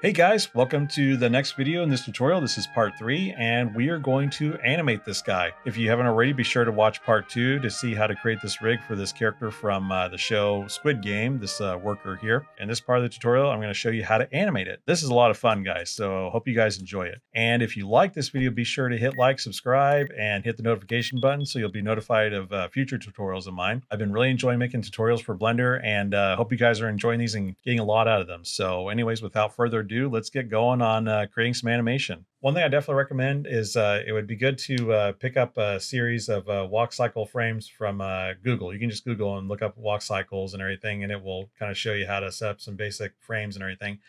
Hey guys, welcome to the next video in this tutorial. This is part 3 and we are going to animate this guy. If you haven't already, be sure to watch part 2 to see how to create this rig for this character from the show Squid Game, this worker here. In this part of the tutorial, I'm going to show you how to animate it. This is a lot of fun, guys, so hope you guys enjoy it. And if you like this video, be sure to hit like, subscribe, and hit the notification button so you'll be notified of future tutorials of mine. I've been really enjoying making tutorials for Blender and hope you guys are enjoying these and getting a lot out of them. So anyways, without further ado, let's get going on creating some animation. One thing I definitely recommend is it would be good to pick up a series of walk cycle frames from Google. You can just Google and look up walk cycles and everything, and it will kind of show you how to set up some basic frames and everything.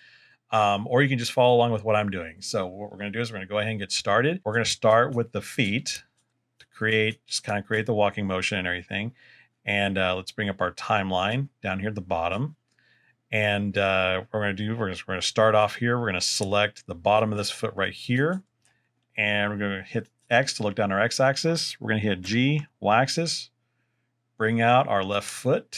Or you can just follow along with what I'm doing. So what we're going to do is we're going to go ahead and get started. We're going to start with the feet to create the walking motion and everything. And let's bring up our timeline down here at the bottom. And what we're going to start off here. We're going to select the bottom of this foot right here. And we're going to hit X to look down our X axis. We're going to hit G, Y axis, bring out our left foot.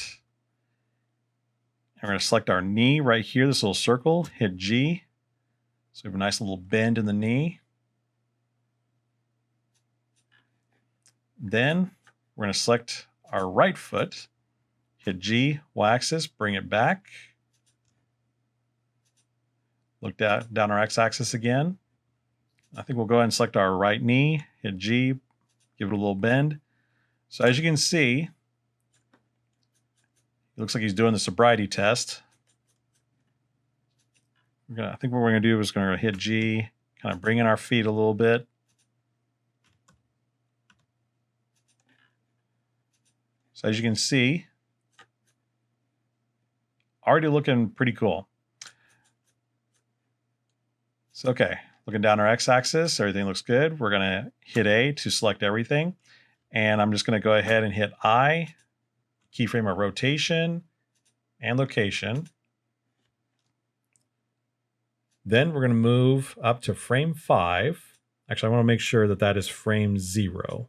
And we're going to select our knee right here, this little circle, hit G. So we have a nice little bend in the knee. Then we're going to select our right foot, hit G, Y axis, bring it back. Look down our X axis again. I think we'll go ahead and select our right knee, hit G, give it a little bend. So as you can see, it looks like he's doing the sobriety test. I think what we're going to do is going to hit G, kind of bring in our feet a little bit. So as you can see, already looking pretty cool. So, okay, looking down our X-axis, everything looks good. We're going to hit A to select everything. And I'm just going to go ahead and hit I, keyframe our rotation and location. Then we're going to move up to frame 5. Actually, I want to make sure that that is frame 0.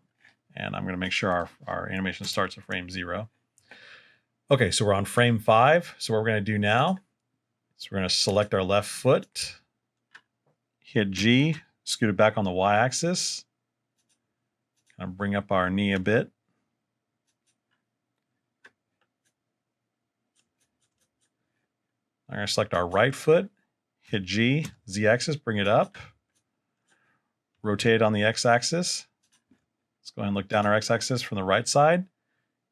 And I'm going to make sure our animation starts at frame 0. Okay, so we're on frame 5. So what we're going to do now is we're going to select our left foot, hit G, scoot it back on the Y-axis, kind of bring up our knee a bit. I'm going to select our right foot, hit G, Z-axis, bring it up, rotate it on the X-axis. Let's go ahead and look down our X-axis from the right side.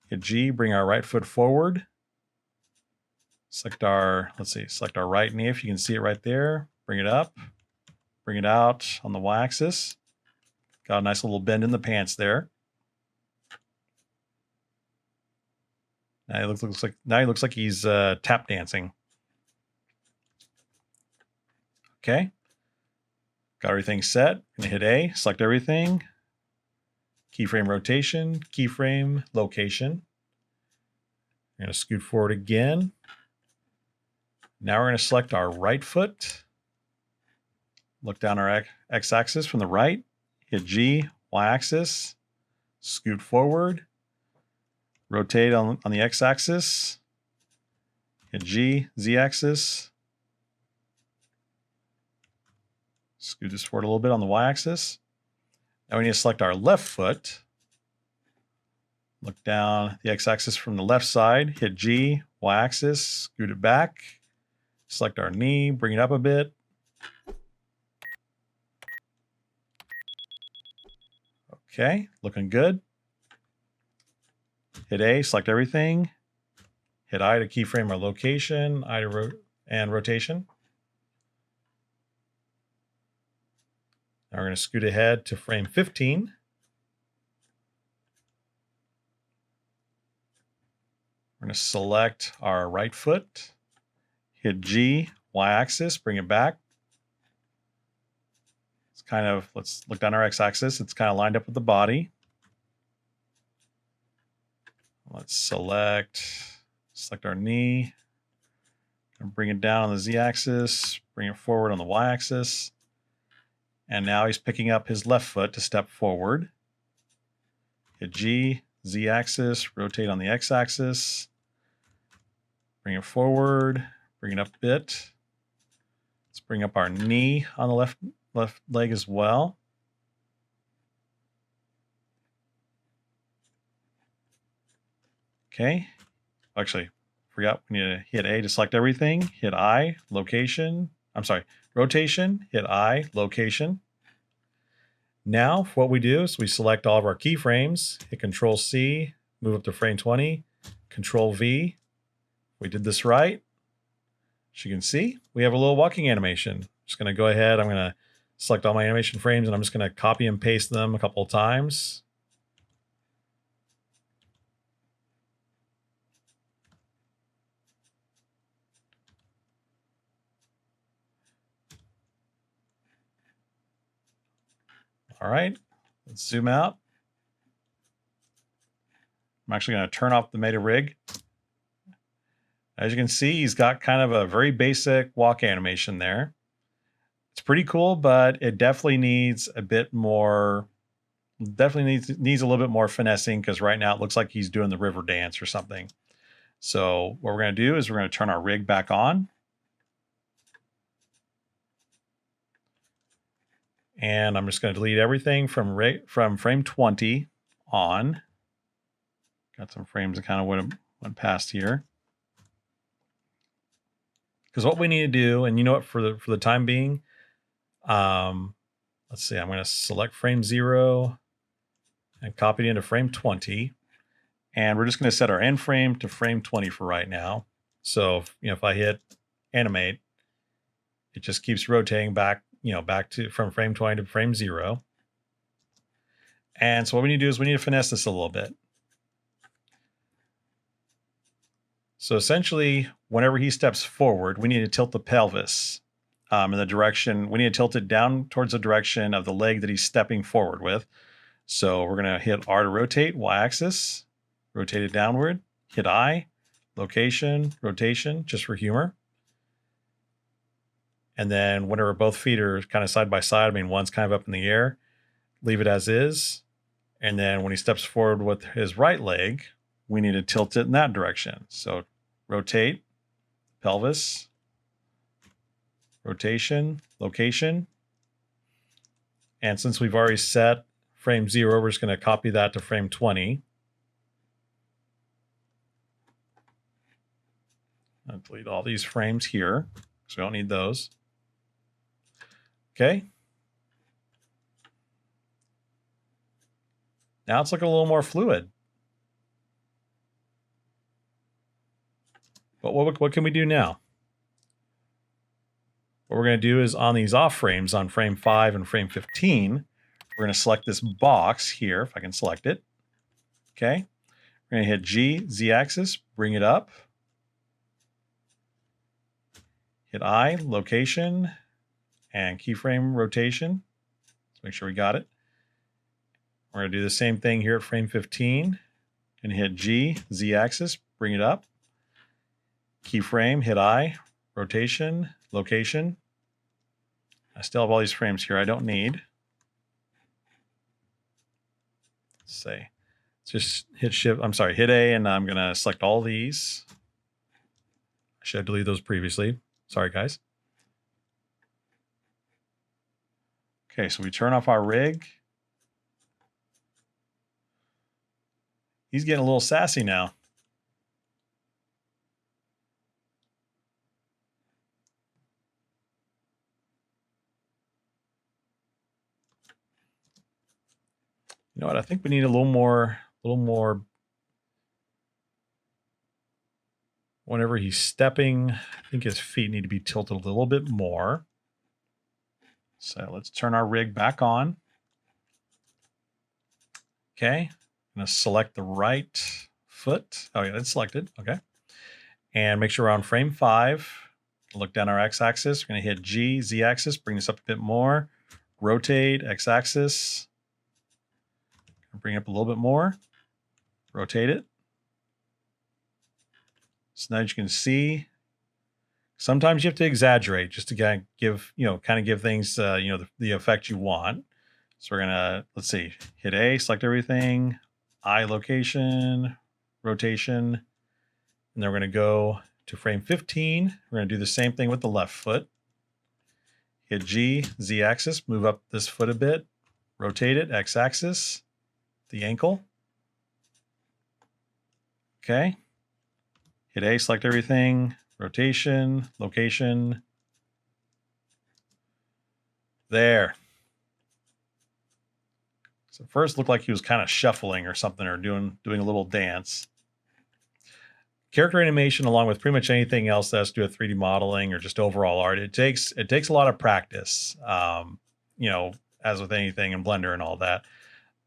Hit G, bring our right foot forward. Select our right knee if you can see it right there. Bring it up, bring it out on the Y-axis. Got a nice little bend in the pants there. Now he looks like he's tap dancing. Okay, got everything set. Gonna hit A, select everything. Keyframe rotation, keyframe location. I'm going to scoot forward again. Now we're going to select our right foot. Look down our X-axis from the right. Hit G, Y-axis. Scoot forward. Rotate on the X-axis. Hit G, Z-axis. Scoot this forward a little bit on the Y-axis. Now we need to select our left foot. Look down the X-axis from the left side, hit G, Y-axis, scoot it back. Select our knee, bring it up a bit. Okay, looking good. Hit A, select everything. Hit I to keyframe our location, I to rotation. Now we're going to scoot ahead to frame 15. We're going to select our right foot, hit G, Y-axis, bring it back. Let's look down our X-axis. It's kind of lined up with the body. Let's select our knee, and bring it down on the Z-axis, bring it forward on the Y-axis. And now he's picking up his left foot to step forward. Hit G, Z-axis, rotate on the X-axis. Bring it forward, bring it up a bit. Let's bring up our knee on the left leg as well. Okay. Actually, forgot we need to hit A to select everything. Hit I, location. I'm sorry, rotation, hit I, location. Now, what we do is we select all of our keyframes, hit Control C, move up to frame 20, Control V. We did this right. As you can see, we have a little walking animation. Just going to go ahead. I'm going to select all my animation frames and I'm just going to copy and paste them a couple of times. All right, let's zoom out. I'm actually going to turn off the meta rig. As you can see, he's got kind of a very basic walk animation there. It's pretty cool, but it definitely needs a bit more, needs a little bit more finessing, because right now it looks like he's doing the river dance or something. So what we're going to do is we're going to turn our rig back on. And I'm just going to delete everything from frame 20 on. Got some frames that kind of went past here. Because what we need to do, and you know what, for the time being, let's see, I'm going to select frame 0 and copy it into frame 20. And we're just going to set our end frame to frame 20 for right now. So, if I hit animate, it just keeps rotating back, back to from frame 20 to frame 0. And so what we need to do is we need to finesse this a little bit. So essentially, whenever he steps forward, we need to tilt the pelvis in the direction. We need to tilt it down towards the direction of the leg that he's stepping forward with. So we're going to hit R to rotate, Y-axis, rotate it downward, hit I, location, rotation, just for humor. And then whenever both feet are kind of side by side, I mean, one's kind of up in the air, leave it as is. And then when he steps forward with his right leg, we need to tilt it in that direction. So rotate, pelvis, rotation, location. And since we've already set frame 0, we're just going to copy that to frame 20. I'll delete all these frames here, so we don't need those. Okay. Now it's looking a little more fluid. But what can we do now? What we're going to do is on these off frames, on frame 5 and frame 15, we're going to select this box here, if I can select it. Okay. We're going to hit G, Z-axis, bring it up. Hit I, location, and keyframe rotation. Let's make sure we got it. We're going to do the same thing here at frame 15. And hit G, Z-axis, bring it up. Keyframe, hit I, rotation, location. I still have all these frames here I don't need. Let's say, just hit Shift, I'm sorry, hit A, and I'm going to select all these. I should have deleted those previously. Sorry, guys. Okay, so we turn off our rig. He's getting a little sassy now. You know what? I think we need a little more. Whenever he's stepping, I think his feet need to be tilted a little bit more. So let's turn our rig back on. Okay, I'm going to select the right foot. Oh yeah, it's selected. Okay, and make sure we're on frame 5. Look down our x-axis. We're going to hit G, Z-axis. Bring this up a bit more. Rotate x-axis. Bring it up a little bit more. Rotate it. So now you can see, sometimes you have to exaggerate just to kind of give things, the effect you want. So we're gonna, let's see, hit A, select everything, I, location, rotation, and then we're gonna go to frame 15. We're gonna do the same thing with the left foot. hit G, Z-axis, move up this foot a bit, rotate it, X-axis, the ankle. Okay. Hit A, select everything, rotation, location. There. So first it looked like he was kind of shuffling or something, or doing a little dance. Character animation, along with pretty much anything else that has to do with 3D modeling or just overall art, it takes a lot of practice. You know, as with anything in Blender and all that.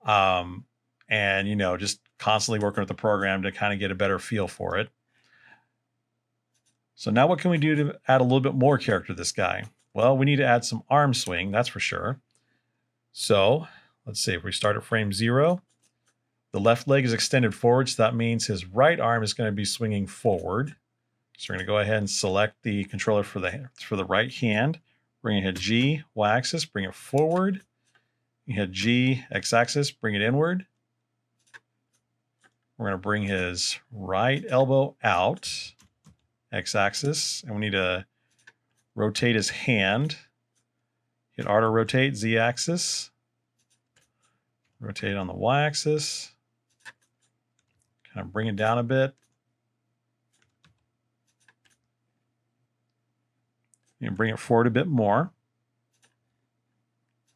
And you know, just constantly working with the program to kind of get a better feel for it. So now what can we do to add a little bit more character to this guy? Well, we need to add some arm swing, that's for sure. So let's see, if we start at frame 0, the left leg is extended forward, so that means his right arm is going to be swinging forward. So we're going to go ahead and select the controller for the right hand. We're going to hit G, Y-axis, bring it forward. You hit G, X-axis, bring it inward. We're going to bring his right elbow out, X-axis, and we need to rotate his hand. Hit R to rotate, Z-axis. Rotate on the Y-axis. Kind of bring it down a bit. You can bring it forward a bit more.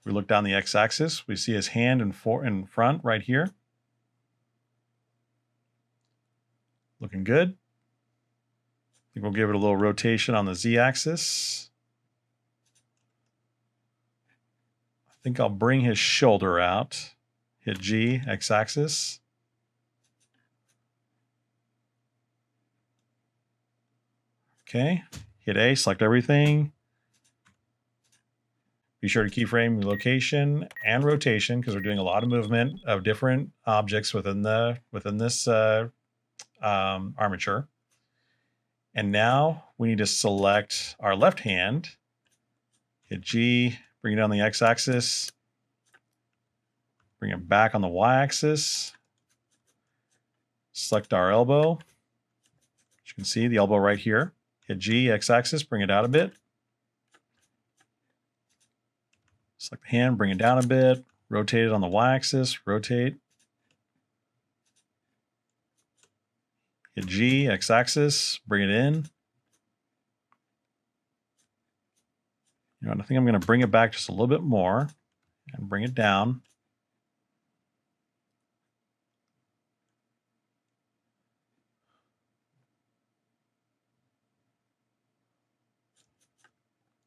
If we look down the X-axis, we see his hand in front right here. Looking good. I think we'll give it a little rotation on the Z-axis. I think I'll bring his shoulder out. Hit G, X-axis. Okay, hit A, select everything. Be sure to keyframe your location and rotation because we're doing a lot of movement of different objects within this armature. And now we need to select our left hand. Hit G, bring it on the X-axis. Bring it back on the Y-axis. Select our elbow. As you can see, the elbow right here. Hit G, X-axis, bring it out a bit. Select the hand, bring it down a bit. Rotate it on the Y-axis, rotate. Hit G, X-axis, bring it in. You know, I think I'm going to bring it back just a little bit more and bring it down.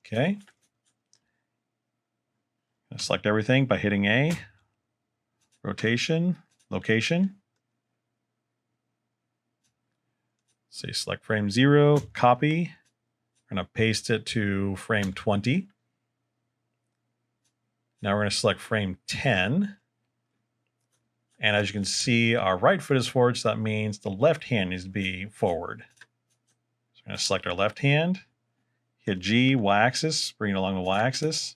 Okay. Select everything by hitting A, rotation, location. Say select frame 0, copy. We're going to paste it to frame 20. Now we're going to select frame 10. And as you can see, our right foot is forward, so that means the left hand needs to be forward. So we're going to select our left hand, hit G, Y-axis, bring it along the Y-axis.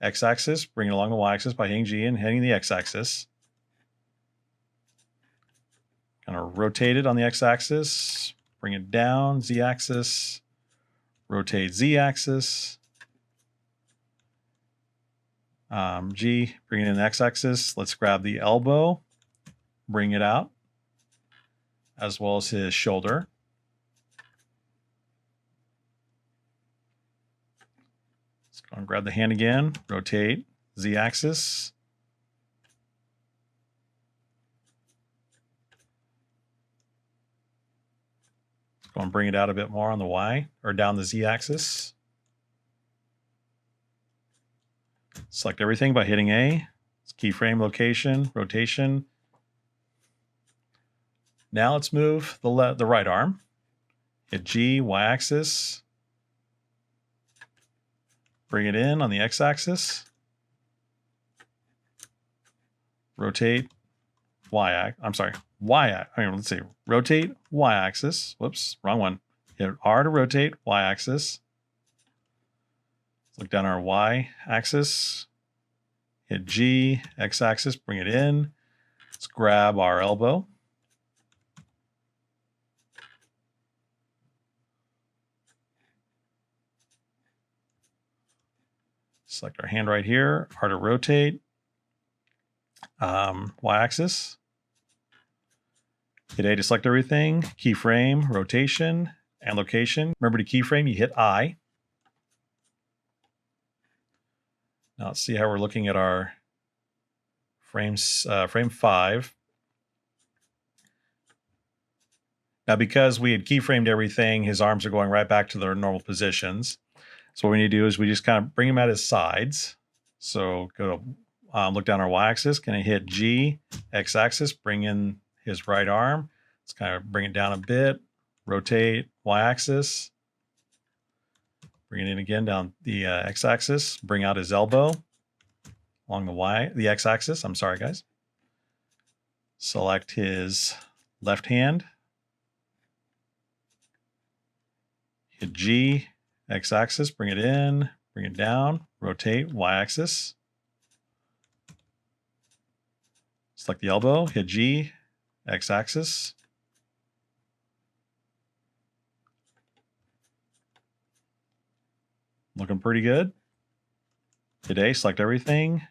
X-axis, bring it along the Y-axis by hitting G and hitting the X-axis. Kind of rotate it on the X-axis, bring it down, Z-axis, rotate Z-axis. G, bring it in the X-axis. Let's grab the elbow, bring it out, as well as his shoulder. Let's go and grab the hand again, rotate Z-axis. Let's go and bring it out a bit more on the Y, or down the Z-axis. Select everything by hitting A. Let's keyframe location, rotation. Now let's move the right arm. Hit G, Y-axis. Bring it in on the X-axis. Rotate let's see. Rotate Y-axis. Whoops, wrong one. Hit R to rotate Y-axis. Look down our Y-axis. Hit G, X-axis, bring it in. Let's grab our elbow. Select our hand right here, R to rotate, Y-axis. Hit A to select everything, keyframe, rotation, and location. Remember to keyframe, you hit I. Now let's see how we're looking at our frames, frame 5. Now, because we had keyframed everything, his arms are going right back to their normal positions. So what we need to do is we just kind of bring him at his sides. So go to look down our y-axis, going to hit G, x-axis, bring in his right arm. Let's kind of bring it down a bit, rotate y-axis, bring it in again down the x-axis, bring out his elbow along the x-axis. I'm sorry, guys. Select his left hand, hit G, x-axis, bring it in, bring it down, rotate y-axis. Select the elbow, hit G, x-axis. Looking pretty good. Hit A, select everything,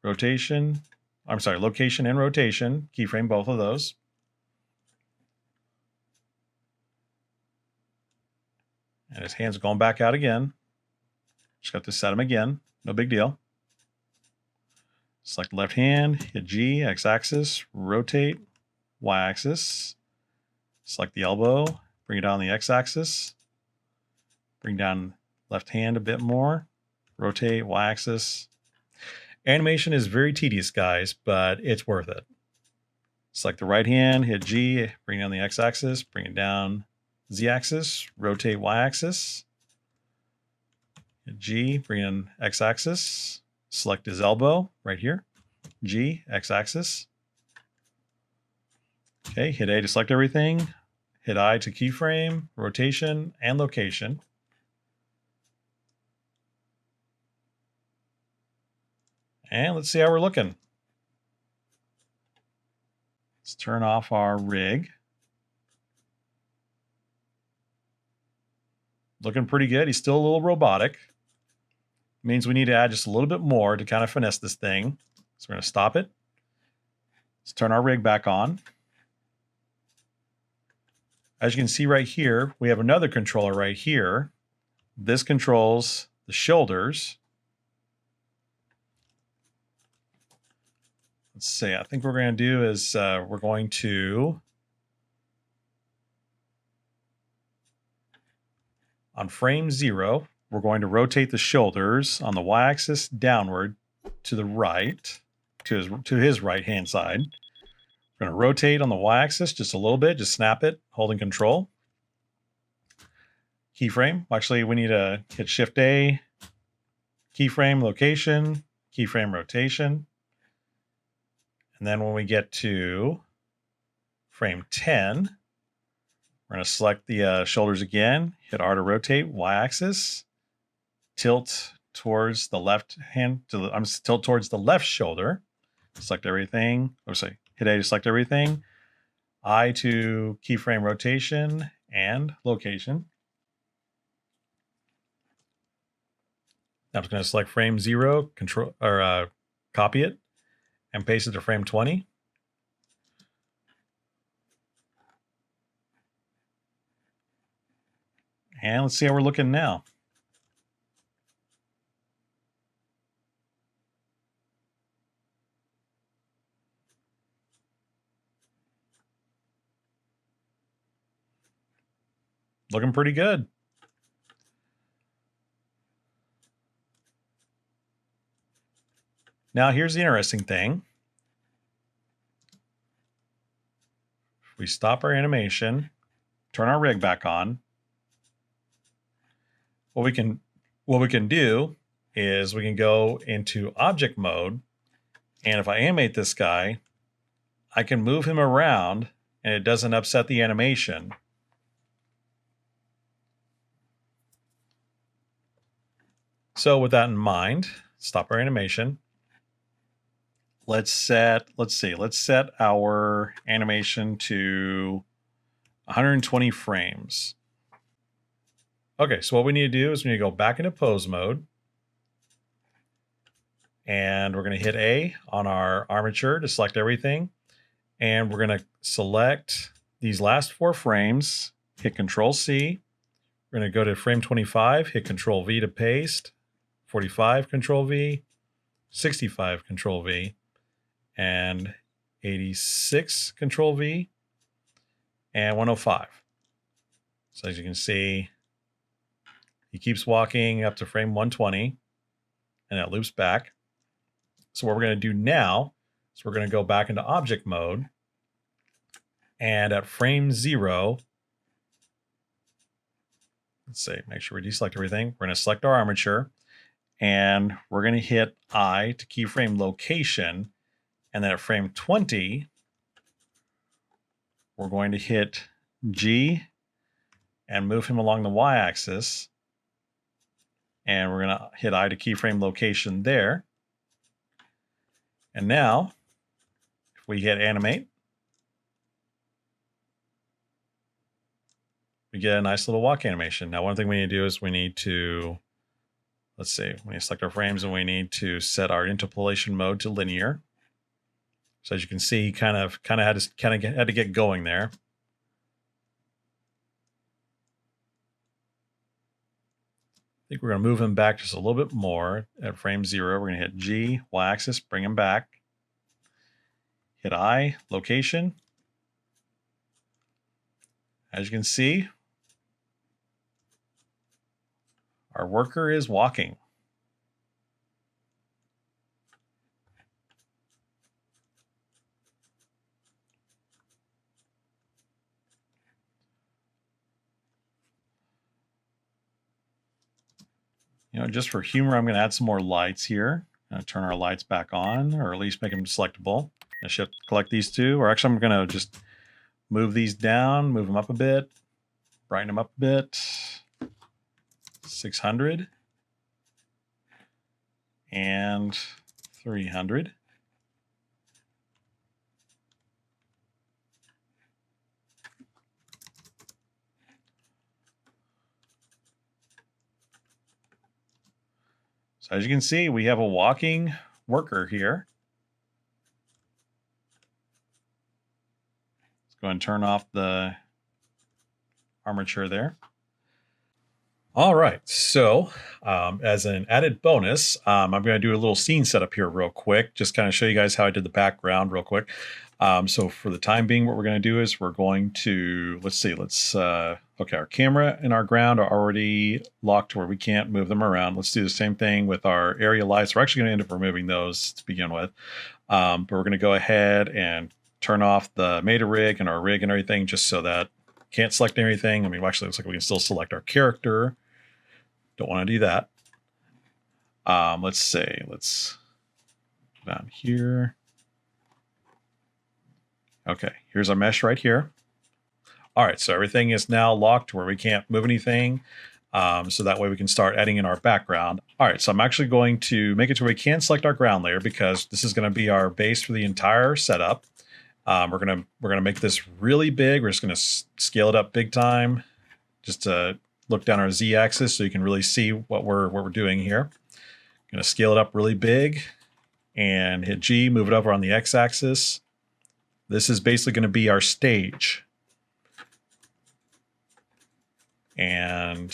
location and rotation, keyframe both of those. And his hand's going back out again. Just got to set him again, no big deal. Select left hand, hit G, x-axis, rotate, y-axis. Select the elbow, bring it down the x-axis. Bring down left hand a bit more, rotate, y-axis. Animation is very tedious, guys, but it's worth it. Select the right hand, hit G, bring down the x-axis, bring it down z-axis, rotate y-axis. Hit G, bring in x-axis. Select his elbow right here, G, x-axis. Okay, hit A to select everything. Hit I to keyframe, rotation, and location. And let's see how we're looking. Let's turn off our rig. Looking pretty good. He's still a little robotic. Means we need to add just a little bit more to kind of finesse this thing. So we're going to stop it. Let's turn our rig back on. As you can see right here, we have another controller right here. This controls the shoulders. Let's see, I think what we're going to do is we're going to, on frame 0, we're going to rotate the shoulders on the y-axis downward to the right, to his right-hand side. We're going to rotate on the y-axis just a little bit, just snap it, holding control. Keyframe, actually we need to hit Shift-A, keyframe location, keyframe rotation. And then when we get to frame 10, we're going to select the shoulders again, hit R to rotate, y-axis, tilt towards the left hand, tilt towards the left shoulder, select everything, hit A to select everything, I to keyframe rotation and location. I'm just going to select frame 0, copy it, and paste it to frame 20. And let's see how we're looking now. Looking pretty good. Now here's the interesting thing. If we stop our animation, turn our rig back on, what we can do is we can go into object mode, and if I animate this guy, I can move him around and it doesn't upset the animation. So with that in mind, stop our animation. Let's set our animation to 120 frames. Okay, so what we need to do is we need to go back into pose mode. And we're going to hit A on our armature to select everything. And we're going to select these last 4 frames, hit Control C. We're going to go to frame 25, hit Control V to paste, 45, Control V, 65, Control V, and 86, Control V, and 105. So as you can see, he keeps walking up to frame 120, and it loops back. So what we're going to do now is we're going to go back into object mode, and at frame 0, let's see, make sure we deselect everything. We're going to select our armature, and we're going to hit I to keyframe location, and then at frame 20, we're going to hit G and move him along the y-axis, and we're going to hit I to keyframe location there. And now, if we hit animate, we get a nice little walk animation. Now, one thing we need to do is we need to, let's see, we need to select our frames, and we need to set our interpolation mode to linear. So as you can see, kind of had to get going there. I think we're going to move him back just a little bit more. At frame 0, we're going to hit G, y-axis, bring him back. Hit I, location. As you can see, our worker is walking. You know, just for humor, I'm going to add some more lights here. I'm going to turn our lights back on, or at least make them selectable. I should collect these 2, or actually I'm going to just move these down, move them up a bit, brighten them up a bit. 600 and 300. So as you can see, we have a walking worker here. Let's go and turn off the armature there. All right, so as an added bonus, I'm going to do a little scene setup here real quick, just kind of show you guys how I did the background real quick. So for the time being, what we're going to do is we're going to, okay, our camera and our ground are already locked to where we can't move them around. Let's do the same thing with our area lights. We're actually going to end up removing those to begin with. But we're going to go ahead and turn off the meta rig and our rig and everything, just so that can't select anything. I mean, actually, it looks like we can still select our character. Don't want to do that. Let's down here. Okay, here's our mesh right here. All right, so everything is now locked where we can't move anything. So that way we can start adding in our background. All right, so I'm actually going to make it to where we can select our ground layer, because this is going to be our base for the entire setup. We're gonna make this really big. We're just gonna scale it up big time, just to look down our z-axis so you can really see what we're doing here. Gonna scale it up really big and hit G, move it over on the x-axis. This is basically going to be our stage. And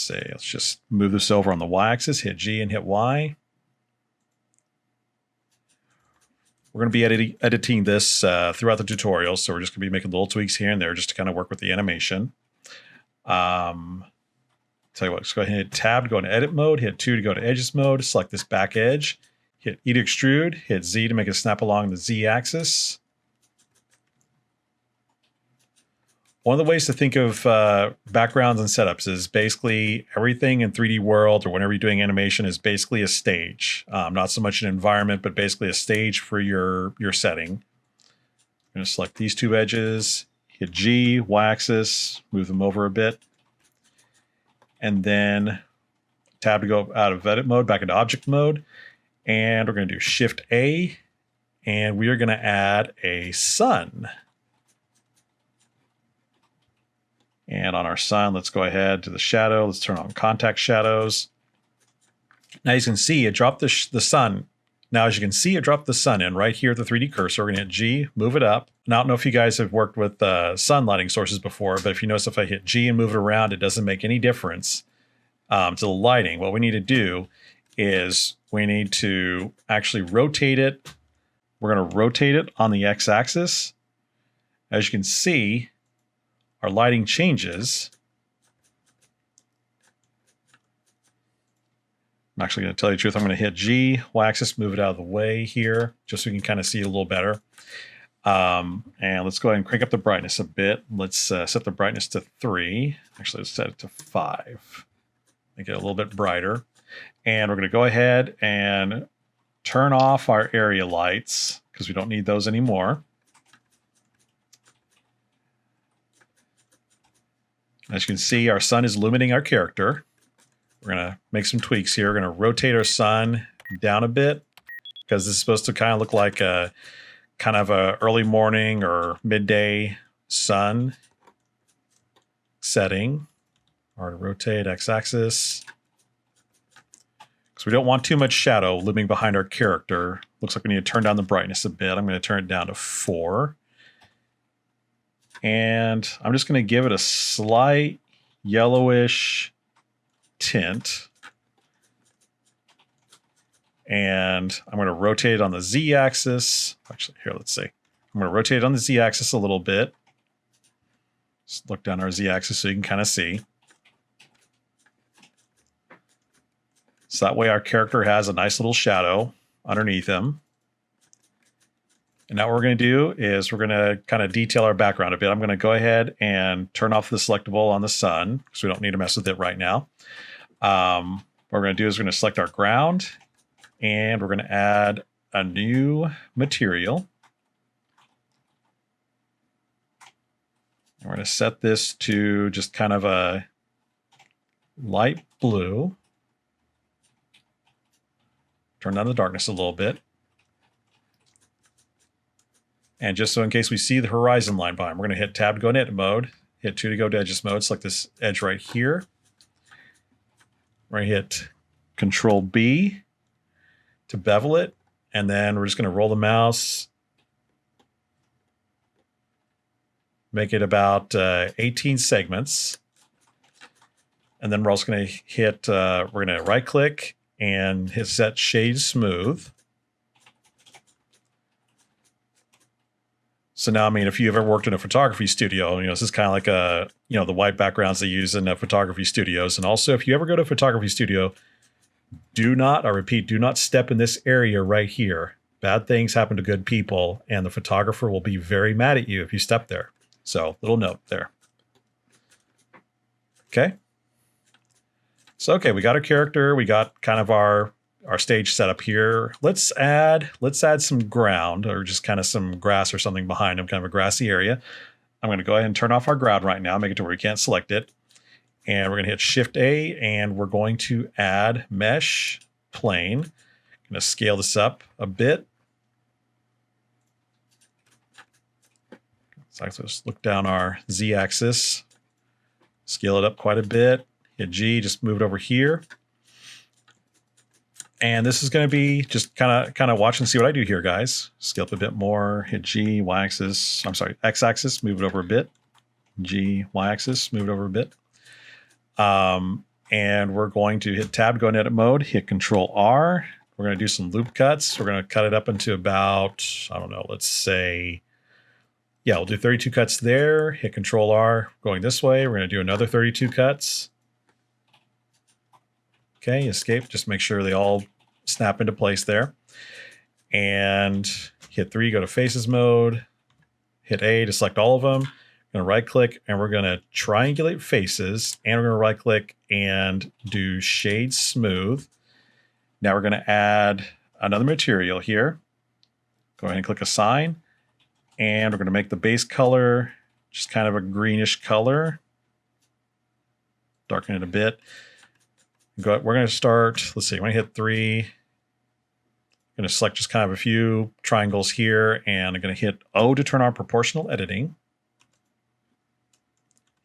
let's just move this over on the y-axis, hit G and hit Y. We're going to be editing this throughout the tutorial, so we're just going to be making little tweaks here and there just to kind of work with the animation. Tell you what, let's go ahead and hit Tab to go into Edit Mode, hit 2 to go to Edges Mode, select this back edge, hit E to Extrude, hit Z to make it snap along the Z-axis. One of the ways to think of backgrounds and setups is basically everything in 3D World, or whenever you're doing animation, is basically a stage. Not so much an environment, but basically a stage for your setting. I'm going to select these 2 edges, hit G, Y-axis, move them over a bit, and then Tab to go out of Edit Mode, back into Object Mode, and we're going to do Shift A, and we are going to add a sun. And on our sun, let's go ahead to the shadow. Let's turn on contact shadows. Now you can see it dropped the sun. Now, as you can see, it dropped the sun in right here at the 3D cursor. We're going to hit G, move it up. Now, I don't know if you guys have worked with sun lighting sources before, but if you notice, if I hit G and move it around, it doesn't make any difference to the lighting. What we need to do is we need to actually rotate it. We're going to rotate it on the x-axis. As you can see, our lighting changes. I'm actually going to tell you the truth. I'm going to hit G, y-axis, move it out of the way here, just so we can kind of see it a little better. And let's go ahead and crank up the brightness a bit. Let's set the brightness to 3. Actually, let's set it to 5. Make it a little bit brighter. And we're going to go ahead and turn off our area lights because we don't need those anymore. As you can see, our sun is illuminating our character. We're going to make some tweaks here. We're going to rotate our sun down a bit because this is supposed to kind of look like a kind of a early morning or midday sun setting. Or to rotate x-axis. Because we don't want too much shadow looming behind our character. Looks like we need to turn down the brightness a bit. I'm going to turn it down to 4. And I'm just going to give it a slight yellowish tint. And I'm going to rotate it on the z-axis. Actually, here, let's see. I'm going to rotate it on the z-axis a little bit. Just look down our z-axis so you can kind of see. So that way our character has a nice little shadow underneath him. And now what we're going to do is we're going to kind of detail our background a bit. I'm going to go ahead and turn off the selectable on the sun because we don't need to mess with it right now. What we're going to do is we're going to select our ground and we're going to add a new material. And we're going to set this to just kind of a light blue. Turn down the darkness a little bit. And just so in case we see the horizon line behind, we're going to hit Tab to go into edit mode, hit 2 to go to edges mode, select this edge right here. We're going to hit Control B to bevel it, and then we're just going to roll the mouse, make it about 18 segments. And then we're also going to hit, we're going to right click and hit set shade smooth. So now, I mean, if you ever worked in a photography studio, this is kind of like the white backgrounds they use in photography studios. And also, if you ever go to a photography studio, do not, I repeat, do not step in this area right here. Bad things happen to good people, and the photographer will be very mad at you if you step there. So, little note there. Okay. So, okay, we got our character. We got kind of our stage set up here. Let's add some ground or just kind of some grass or something behind him, kind of a grassy area. I'm going to go ahead and turn off our ground right now, make it to where we can't select it. And we're going to hit Shift A and we're going to add mesh plane. I'm going to scale this up a bit. So let's look down our Z axis, scale it up quite a bit. Hit G, just move it over here. And this is going to be just kind of watch and see what I do here, guys. Scale up a bit more, hit G, Y-axis, I'm sorry, X-axis, move it over a bit. G, Y-axis, move it over a bit. And we're going to hit Tab, go in edit mode, hit Control R. We're going to do some loop cuts. We're going to cut it up into about, I don't know, let's say, yeah, we'll do 32 cuts there. Hit Control R, going this way. We're going to do another 32 cuts. Okay, escape, just make sure they all snap into place there. And hit 3, go to faces mode. Hit A to select all of them. Going to right click and we're going to triangulate faces. And we're going to right click and do shade smooth. Now we're going to add another material here. Go ahead and click assign. And we're going to make the base color just kind of a greenish color. Darken it a bit. We're going to start, let's see, I'm going to hit 3. I'm going to select just kind of a few triangles here, and I'm going to hit O to turn on proportional editing.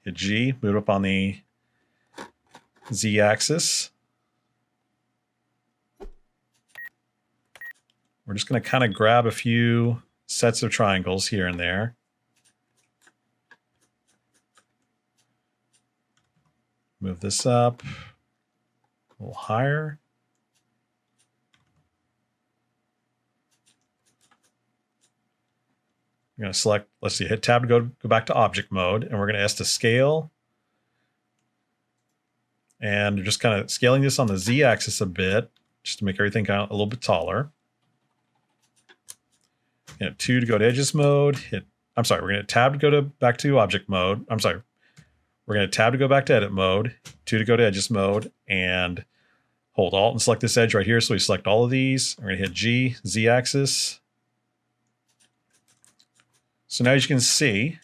Hit G, move up on the Z axis. we're just going to kind of grab a few sets of triangles here and there. Move this up a little higher. I'm going to select, let's see, hit tab to go back to object mode, and we're going to S to scale. And just kind of scaling this on the Z-axis a bit, just to make everything kind of a little bit taller. Hit 2 to go to edges mode. We're going to tab to go back to object mode. We're going to tab to go back to edit mode, 2 to go to edges mode, and hold Alt and select this edge right here. So we select all of these. We're going to hit G, Z-axis. So now as you can see,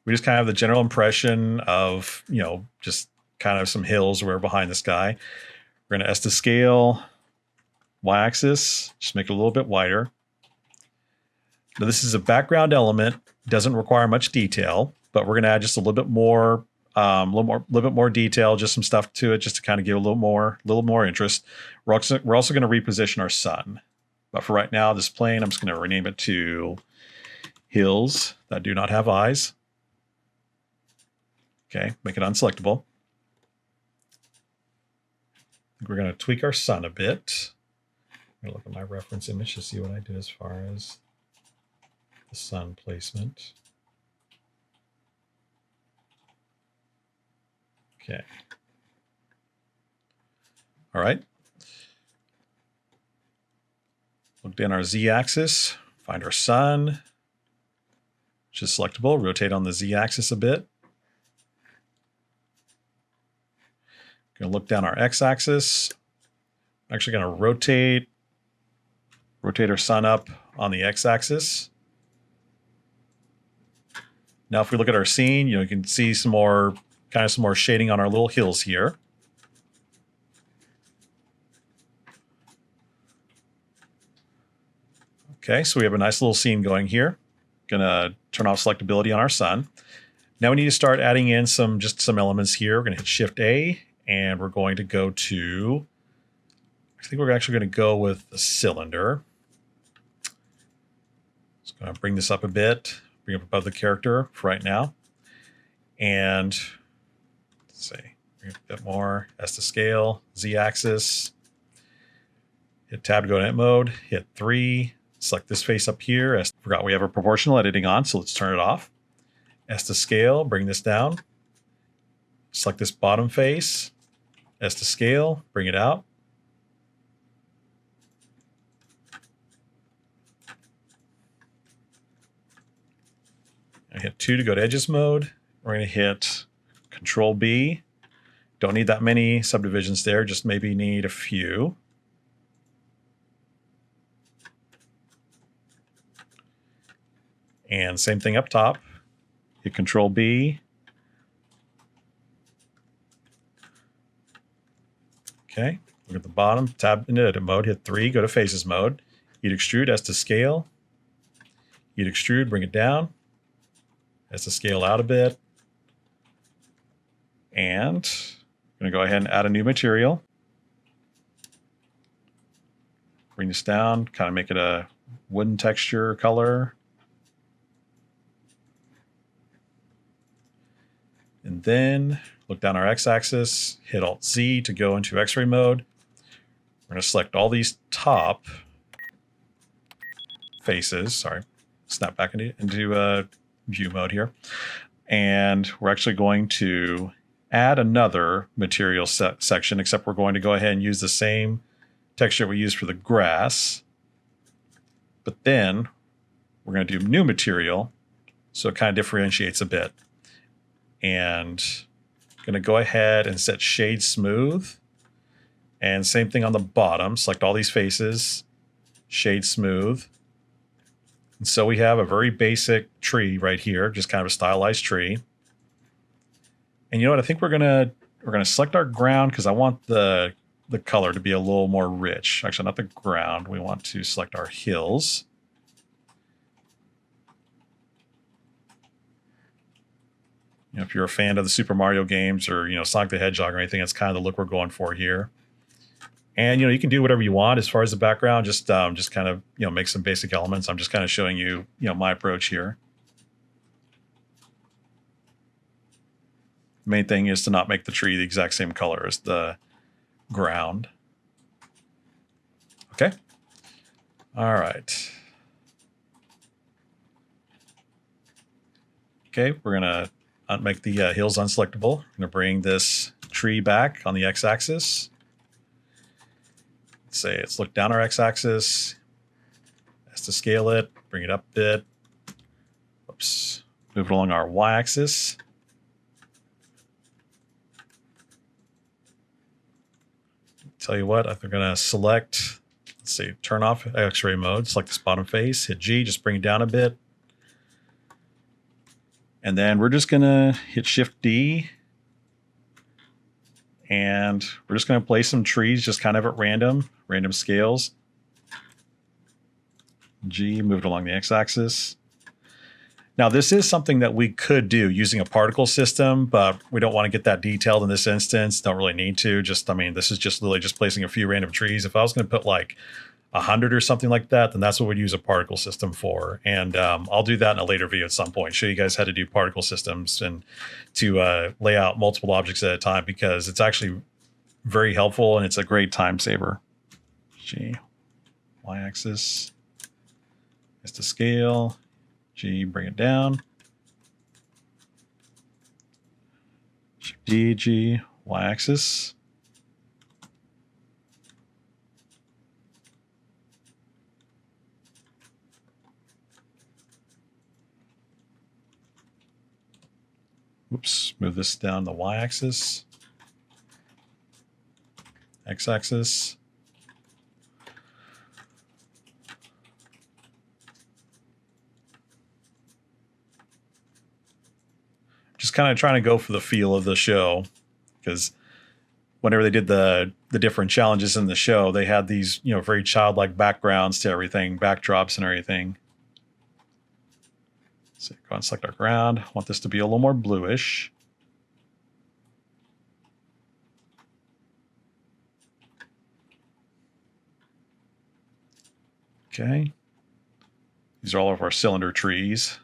we just kind of have the general impression of, just kind of some hills where behind this guy. We're going to S to scale, Y-axis, just make it a little bit wider. Now this is a background element, doesn't require much detail, but we're going to add just a little bit more detail, just some stuff to it, just to kind of give a little more interest. We're also going to reposition our sun, but for right now, this plane, I'm just going to rename it to hills that do not have eyes. Okay, make it unselectable. We're going to tweak our sun a bit. I'm going to look at my reference image to see what I did as far as the sun placement. Okay. All right. Look down our Z-axis, find our sun, which is selectable. Rotate on the Z-axis a bit. Going to look down our X-axis. I'm actually going to rotate our sun up on the X-axis. Now, if we look at our scene, you can see some more shading on our little hills here. Okay, so we have a nice little scene going here. Gonna turn off selectability on our sun. Now we need to start adding in some elements here. We're gonna hit Shift A, and we're going to go to, I think we're actually going to go with the cylinder. Just going to bring this up a bit, bring up above the character for right now. And let's see, bring it a bit more, S to scale, Z-axis. Hit tab to go to edit mode, hit 3, select this face up here. Forgot we have a proportional editing on, so let's turn it off. S to scale, bring this down. Select this bottom face, S to scale, bring it out. I hit 2 to go to edges mode. We're going to hit Control B. Don't need that many subdivisions there, just maybe need a few. And same thing up top. Hit Control B. Okay, look at the bottom, tab into edit mode, hit 3, go to faces mode, heat extrude, S to scale, heat extrude, bring it down, S to scale out a bit, and I'm going to go ahead and add a new material. Bring this down, kind of make it a wooden texture color. And then look down our X-axis, hit Alt-Z to go into X-ray mode. We're going to select all these top faces. Snap back into view mode here. And we're actually going to add another material section, except we're going to go ahead and use the same texture we used for the grass. But then we're going to do new material, so it kind of differentiates a bit. And I'm going to go ahead and set shade smooth. And same thing on the bottom. Select all these faces, shade smooth. And so we have a very basic tree right here, just kind of a stylized tree. And you know what? I think we're gonna select our ground because I want the color to be a little more rich. Actually, not the ground. We want to select our hills. If you're a fan of the Super Mario games or Sonic the Hedgehog or anything, that's kind of the look we're going for here. And, you can do whatever you want as far as the background, just kind of, make some basic elements. I'm just kind of showing you, my approach here. The main thing is to not make the tree the exact same color as the ground. Okay. All right. Okay, we're going to make the hills unselectable. I'm going to bring this tree back on the x-axis. Let's look down our x-axis. Has to scale it, bring it up a bit. Oops. Move it along our y-axis. Tell you what, I'm going to select, turn off X-ray mode, select this bottom face, hit G, just bring it down a bit. And then we're just going to hit Shift D. And we're just going to place some trees just kind of at random scales. G, move it along the x-axis. Now, this is something that we could do using a particle system, but we don't want to get that detailed in this instance. Don't really need to. This is just literally just placing a few random trees. If I was going to put like 100 or something like that, then that's what we'd use a particle system for. And I'll do that in a later video at some point, show you guys how to do particle systems and to lay out multiple objects at a time, because it's actually very helpful and it's a great time saver. G, y-axis is to scale. G, bring it down. D, G, y-axis. Oops, move this down the y-axis, x-axis. Just kind of trying to go for the feel of the show, because whenever they did the different challenges in the show, they had these, very childlike backgrounds to everything, backdrops and everything. So go and select our ground. I want this to be a little more bluish. Okay. These are all of our cylinder trees.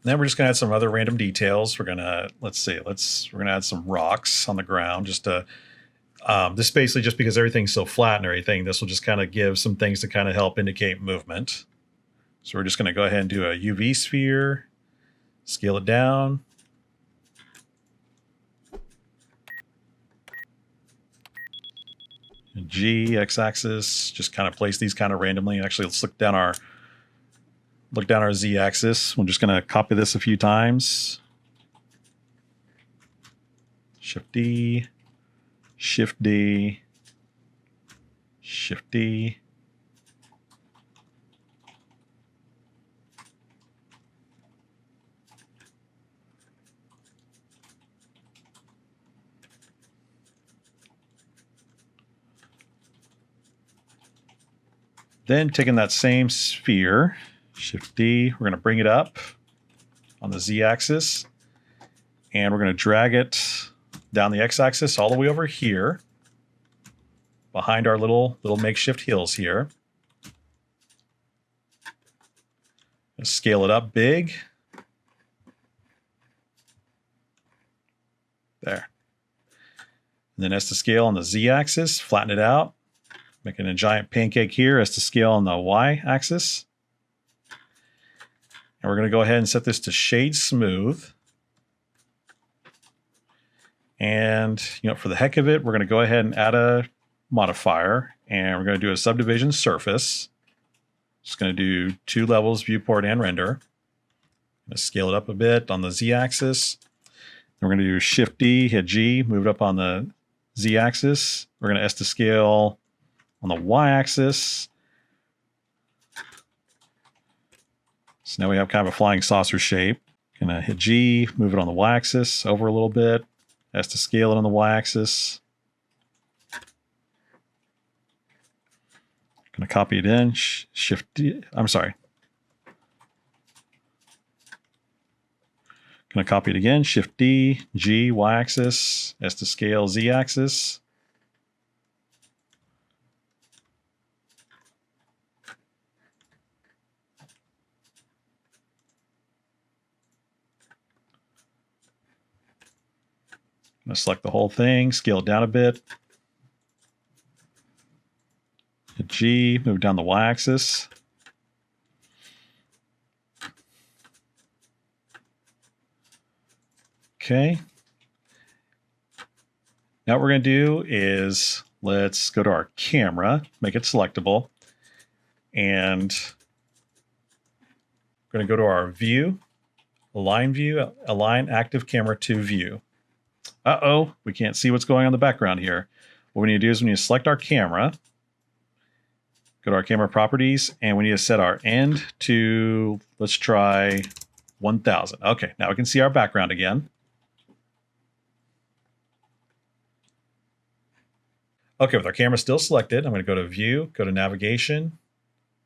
And then we're just going to add some other random details. We're going to, we're going to add some rocks on the ground just to, this basically just because everything's so flat and everything, this will just kind of give some things to kind of help indicate movement. So we're just going to go ahead and do a UV sphere, scale it down. G, x-axis, just kind of place these kind of randomly. Actually, let's look down our z-axis. We're just going to copy this a few times. Shift D, Shift D, Shift D. Then taking that same sphere, Shift D, we're going to bring it up on the z-axis, and we're going to drag it down the x-axis all the way over here behind our little makeshift hills here. Scale it up big. There. And then as to scale on the z-axis, flatten it out. Making a giant pancake here as to scale on the y-axis. And we're going to go ahead and set this to shade smooth. And, for the heck of it, we're going to go ahead and add a modifier, and we're going to do a subdivision surface. Just going to do 2 levels, viewport and render. I'm going to scale it up a bit on the z-axis. We're going to do Shift D, hit G, move it up on the z-axis. We're going to S to scale on the y-axis. So now we have kind of a flying saucer shape. Going to hit G, move it on the y-axis over a little bit. S to scale it on the y-axis. Going to copy it in, Shift D, I'm sorry. Going to copy it again, Shift D, G, Y-axis, S to scale, Z-axis. I'm going to select the whole thing, scale it down a bit. Hit G, move down the Y-axis. Okay. Now what we're going to do is let's go to our camera, make it selectable, and we're going to go to our view, align active camera to view. Uh-oh, we can't see what's going on in the background here. What we need to do is we need to select our camera, go to our camera properties, and we need to set our end to, let's try 1000. Okay, now we can see our background again. Okay, with our camera still selected, I'm going to go to View, go to Navigation,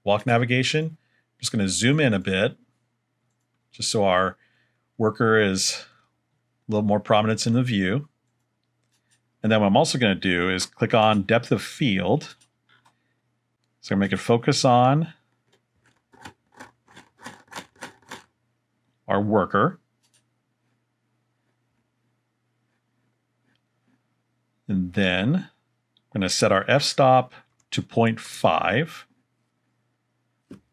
Walk Navigation. I'm just going to zoom in a bit, just so our worker is a little more prominence in the view. And then what I'm also going to do is click on Depth of Field. So I'm going to make it focus on our worker. And then I'm going to set our f-stop to 0.5.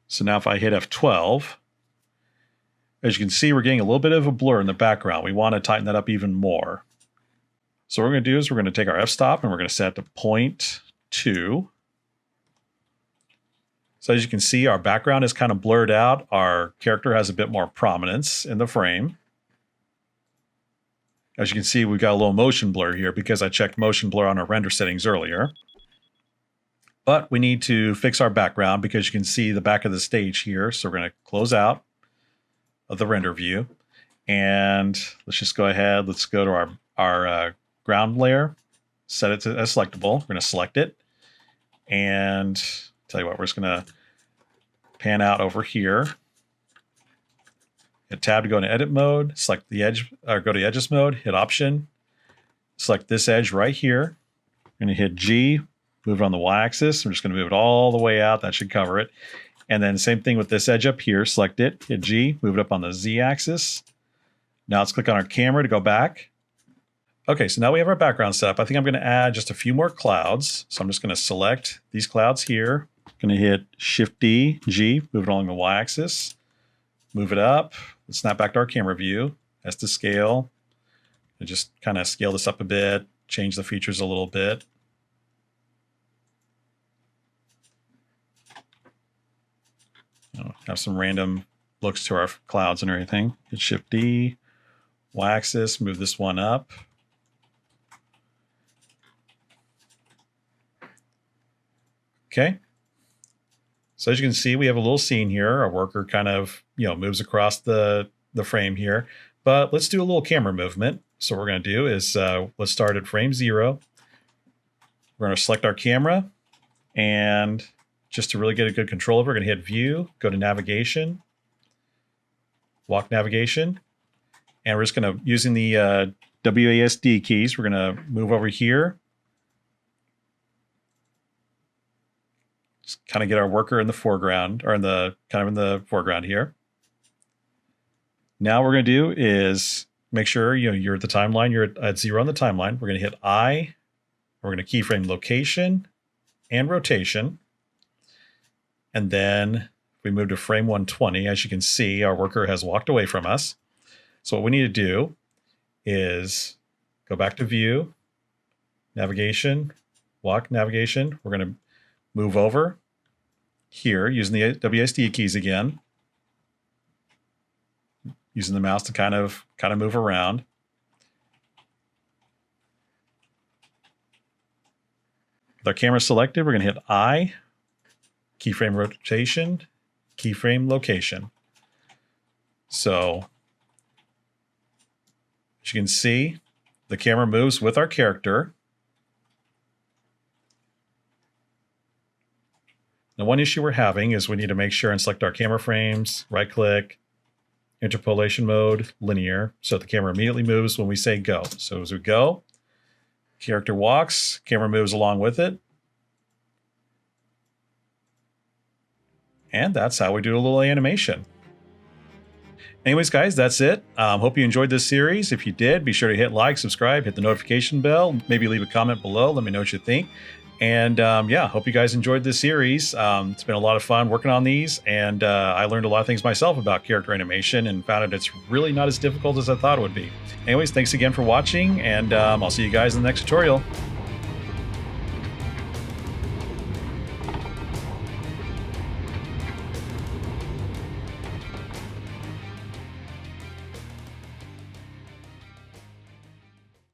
So now if I hit F12, as you can see, we're getting a little bit of a blur in the background. We want to tighten that up even more. So what we're going to do is we're going to take our f-stop and we're going to set it to 0.2. So as you can see, our background is kind of blurred out. Our character has a bit more prominence in the frame. As you can see, we've got a little motion blur here because I checked motion blur on our render settings earlier. But we need to fix our background because you can see the back of the stage here. So we're going to close out of the render view. And let's just go ahead. Let's go to our ground layer, set it to as selectable. We're going to select it. And tell you what, we're just going to pan out over here. Hit tab to go into edit mode, select the edge, or go to edges mode, hit option, select this edge right here. I'm going to hit G, move it on the y-axis. I'm just going to move it all the way out. That should cover it. And then same thing with this edge up here. Select it, hit G, move it up on the z-axis. Now let's click on our camera to go back. Okay, so now we have our background set up. I think I'm going to add just a few more clouds. So I'm just going to select these clouds here. I'm going to hit Shift D, G, move it along the y-axis. Move it up. Let's snap back to our camera view. S to scale. And just kind of scale this up a bit. Change the features a little bit. Have some random looks to our clouds and everything. Hit Shift D, y-axis. Move this one up. Okay. So as you can see, we have a little scene here. Our worker kind of, moves across the frame here. But let's do a little camera movement. So what we're going to do is let's start at frame 0. We're going to select our camera. And just to really get a good control of it, we're going to hit View, go to Navigation, Walk Navigation. And we're just going to, using the WASD keys, we're going to move over here. Just kind of get our worker in the foreground, or in the foreground here. Now what we're going to do is make sure you're at the timeline. You're at 0 on the timeline. We're going to hit I. We're going to keyframe location and rotation. And then if we move to frame 120, as you can see, our worker has walked away from us. So what we need to do is go back to View, Navigation, Walk Navigation. We're going to move over here using the WSD keys again, using the mouse to kind of move around. With our camera selected, we're going to hit I, keyframe rotation, keyframe location. So as you can see, the camera moves with our character. Now, one issue we're having is we need to make sure and select our camera frames, right click, Interpolation mode, linear. So the camera immediately moves when we say go. So as we go, character walks, camera moves along with it. And that's how we do a little animation. Anyways, guys, that's it. Hope you enjoyed this series. If you did, be sure to hit like, subscribe, hit the notification bell, maybe leave a comment below. Let me know what you think. And yeah, hope you guys enjoyed this series. It's been a lot of fun working on these, and I learned a lot of things myself about character animation and found it's really not as difficult as I thought it would be. Anyways, thanks again for watching, and I'll see you guys in the next tutorial.